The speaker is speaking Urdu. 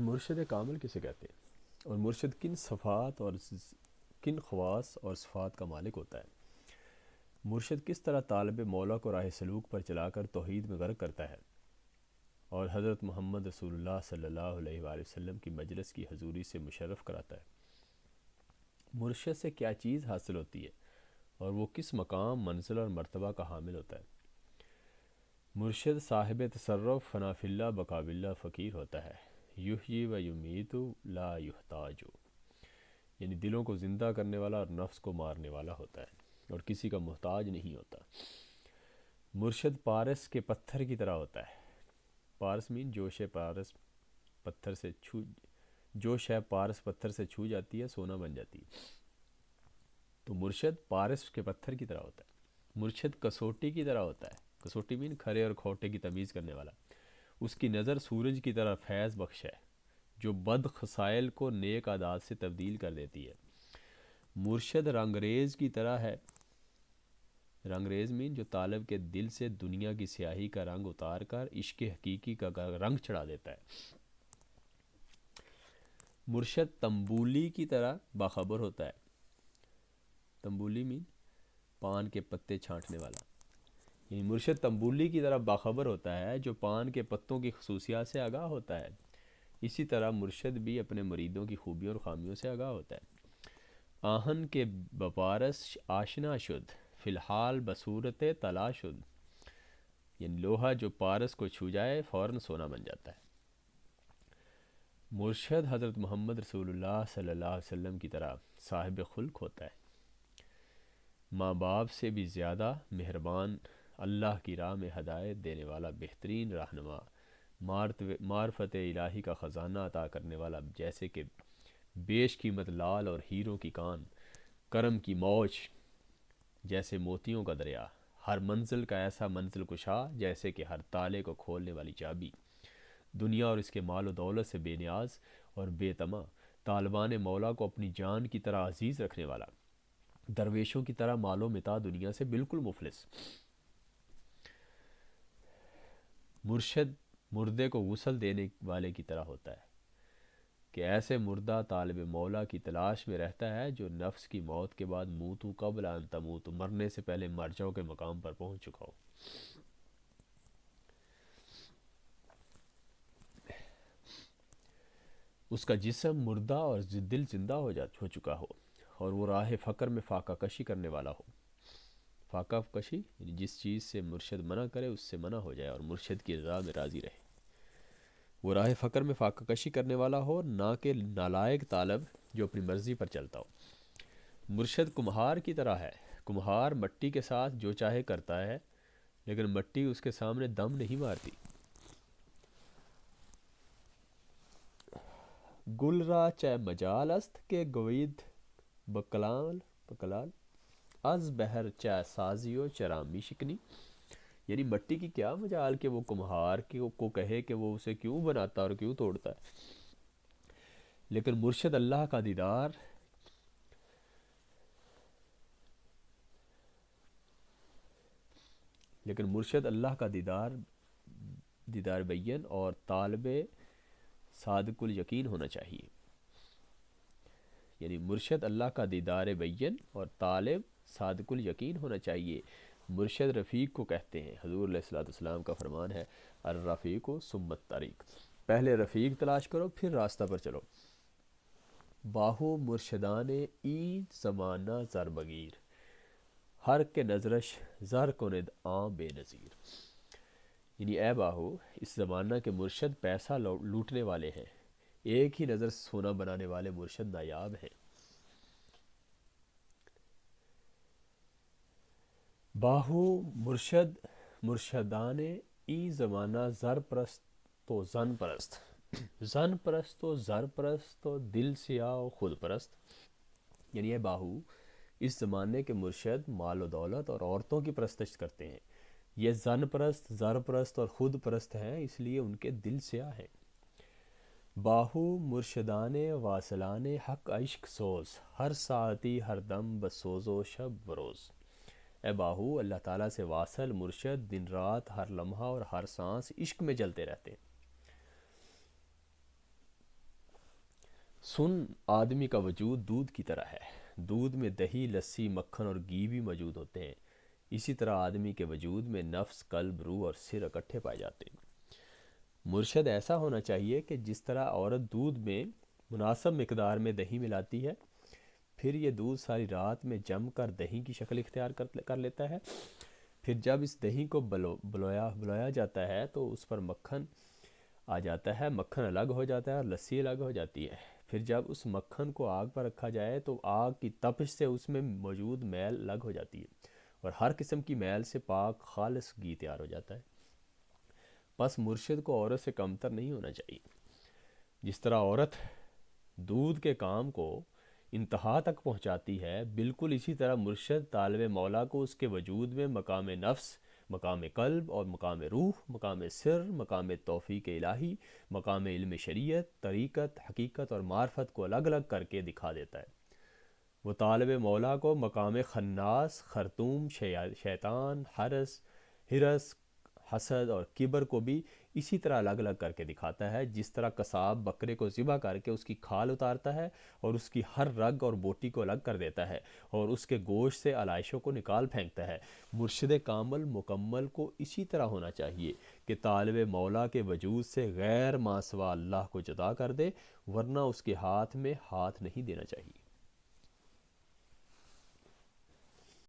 مرشد کامل کسے کہتے ہیں، اور مرشد کن صفات اور کن خواص اور صفات کا مالک ہوتا ہے؟ مرشد کس طرح طالب مولا کو راہ سلوک پر چلا کر توحید میں غرق کرتا ہے اور حضرت محمد رسول اللہ صلی اللہ علیہ وآلہ وسلم کی مجلس کی حضوری سے مشرف کراتا ہے؟ مرشد سے کیا چیز حاصل ہوتی ہے اور وہ کس مقام، منزل اور مرتبہ کا حامل ہوتا ہے؟ مرشد صاحب تصرف، فنا فی اللہ بقا باللہ فقیر ہوتا ہے، یحیی و یمیت لا یحتاج، یعنی دلوں کو زندہ کرنے والا اور نفس کو مارنے والا ہوتا ہے اور کسی کا محتاج نہیں ہوتا۔ مرشد پارس کے پتھر کی طرح ہوتا ہے۔ پارس مین جوش پارس پتھر سے جو شے پارس پتھر سے چھو جاتی ہے سونا بن جاتی ہے، تو مرشد پارس کے پتھر کی طرح ہوتا ہے۔ مرشد کسوٹی کی طرح ہوتا ہے، کسوٹی مین کھرے اور کھوٹے کی تمیز کرنے والا۔ اس کی نظر سورج کی طرح فیض بخش ہے جو بد خصائل کو نیک عادات سے تبدیل کر دیتی ہے۔ مرشد رنگریز کی طرح ہے، رنگریز مین جو طالب کے دل سے دنیا کی سیاہی کا رنگ اتار کر عشق حقیقی کا رنگ چڑھا دیتا ہے۔ مرشد تنبولی کی طرح باخبر ہوتا ہے، تنبولی مین پان کے پتے چھانٹنے والا، یعنی مرشد تنبولی کی طرح باخبر ہوتا ہے جو پان کے پتوں کی خصوصیات سے آگاہ ہوتا ہے۔ اسی طرح مرشد بھی اپنے مریدوں کی خوبیوں اور خامیوں سے آگاہ ہوتا ہے۔ آہن کے بپارس آشنا شد، فی الحال بصورت طلا شد، یعنی لوہا جو پارس کو چھو جائے فوراً سونا بن جاتا ہے۔ مرشد حضرت محمد رسول اللہ صلی اللہ علیہ وسلم کی طرح صاحب خلق ہوتا ہے، ماں باپ سے بھی زیادہ مہربان، اللہ کی راہ میں ہدایت دینے والا بہترین رہنما، معرفت الہی کا خزانہ عطا کرنے والا، جیسے کہ بیش قیمت لال اور ہیروں کی کان، کرم کی موج جیسے موتیوں کا دریا، ہر منزل کا ایسا منزل کشا جیسے کہ ہر تالے کو کھولنے والی چابی، دنیا اور اس کے مال و دولت سے بے نیاز اور بے طمع، طالبان مولا کو اپنی جان کی طرح عزیز رکھنے والا، درویشوں کی طرح مال و متاع دنیا سے بالکل مفلس۔ مرشد مردے کو غسل دینے والے کی طرح ہوتا ہے کہ ایسے مردہ طالب مولا کی تلاش میں رہتا ہے جو نفس کی موت کے بعد موتو قبل ان تموت، مرنے سے پہلے مر جاؤ کے مقام پر پہنچ چکا ہو۔ اس کا جسم مردہ اور دل زندہ ہو چکا ہو اور وہ راہ فقر میں فاقہ کشی کرنے والا ہو۔ فاقہ کشی یعنی جس چیز سے مرشد منع کرے اس سے منع ہو جائے اور مرشد کی رضا میں راضی رہے۔ وہ راہ فقر میں فاقہ کشی کرنے والا ہو، نہ کہ نالائق طالب جو اپنی مرضی پر چلتا ہو۔ مرشد کمہار کی طرح ہے، کمہار مٹی کے ساتھ جو چاہے کرتا ہے لیکن مٹی اس کے سامنے دم نہیں مارتی۔ گل را چہ مجال است کہ گوید بکلال از بہر چہ سازی و چرامی شکنی، یعنی مٹی کی کیا مجال کہ وہ کمہار کو کہے کہ وہ اسے کیوں بناتا اور کیوں توڑتا ہے، لیکن مرشد اللہ کا دیدار بین اور طالب صادق الیقین ہونا چاہیے، یعنی مرشد اللہ کا دیدار بین اور طالب صادق الیقین ہونا چاہیے۔ مرشد رفیق کو کہتے ہیں، حضور علیہ الصلوۃ والسلام کا فرمان ہے الرفیق ثم الطریق، پہلے رفیق تلاش کرو پھر راستہ پر چلو۔ باہو مرشدان ای زمانہ زر بگیر، ہر کے نظرش زر کند آں بے نظیر، یعنی اے باہو اس زمانہ کے مرشد پیسہ لوٹنے والے ہیں، ایک ہی نظر سونا بنانے والے مرشد نایاب ہیں۔ باہو مرشدان ای زمانہ زر پرست تو زن پرست، زن پرست تو زر پرست تو دل سیاہ و خود پرست، یعنی اے باہو اس زمانے کے مرشد مال و دولت اور عورتوں کی پرستش کرتے ہیں، یہ زن پرست، زر پرست اور خود پرست ہیں، اس لیے ان کے دل سیاہ ہیں۔ باہو مرشدان واصلان حق عشق سوز، ہر ساعتی ہر دم بسوز و شب بروز، اے باہو اللہ تعالیٰ سے واصل مرشد دن رات ہر لمحہ اور ہر سانس عشق میں جلتے رہتے ہیں۔ سن آدمی کا وجود دودھ کی طرح ہے۔ دودھ میں دہی، لسی، مکھن اور گھی بھی موجود ہوتے ہیں۔ اسی طرح آدمی کے وجود میں نفس، قلب، روح اور سر اکٹھے پائے جاتے ہیں۔ مرشد ایسا ہونا چاہیے کہ جس طرح عورت دودھ میں مناسب مقدار میں دہی ملاتی ہے، پھر یہ دودھ ساری رات میں جم کر دہی کی شکل اختیار کر لیتا ہے۔ پھر جب اس دہی کو بلویا جاتا ہے تو اس پر مکھن آ جاتا ہے، مکھن الگ ہو جاتا ہے اور لسی الگ ہو جاتی ہے۔ پھر جب اس مکھن کو آگ پر رکھا جائے تو آگ کی تپش سے اس میں موجود میل الگ ہو جاتی ہے اور ہر قسم کی میل سے پاک خالص گھی تیار ہو جاتا ہے۔ بس مرشد کو عورت سے کمتر نہیں ہونا چاہیے۔ جس طرح عورت دودھ کے کام کو انتہا تک پہنچاتی ہے، بالکل اسی طرح مرشد طالب مولا کو اس کے وجود میں مقام نفس، مقام قلب اور مقام روح، مقام سر، مقام توفیق الہی، مقام علم شریعت، طریقت، حقیقت اور معرفت کو الگ الگ کر کے دکھا دیتا ہے۔ وہ طالب مولا کو مقام خناس، خرطوم، شیطان، حرص، حسد اور کبر کو بھی اسی طرح الگ الگ کر کے دکھاتا ہے، جس طرح قصاب بکرے کو ذبح کر کے اس کی کھال اتارتا ہے اور اس کی ہر رگ اور بوٹی کو الگ کر دیتا ہے اور اس کے گوشت سے علائشوں کو نکال پھینکتا ہے۔ مرشد کامل مکمل کو اسی طرح ہونا چاہیے کہ طالب مولا کے وجود سے غیر ماسوا اللہ کو جدا کر دے، ورنہ اس کے ہاتھ میں ہاتھ نہیں دینا چاہیے۔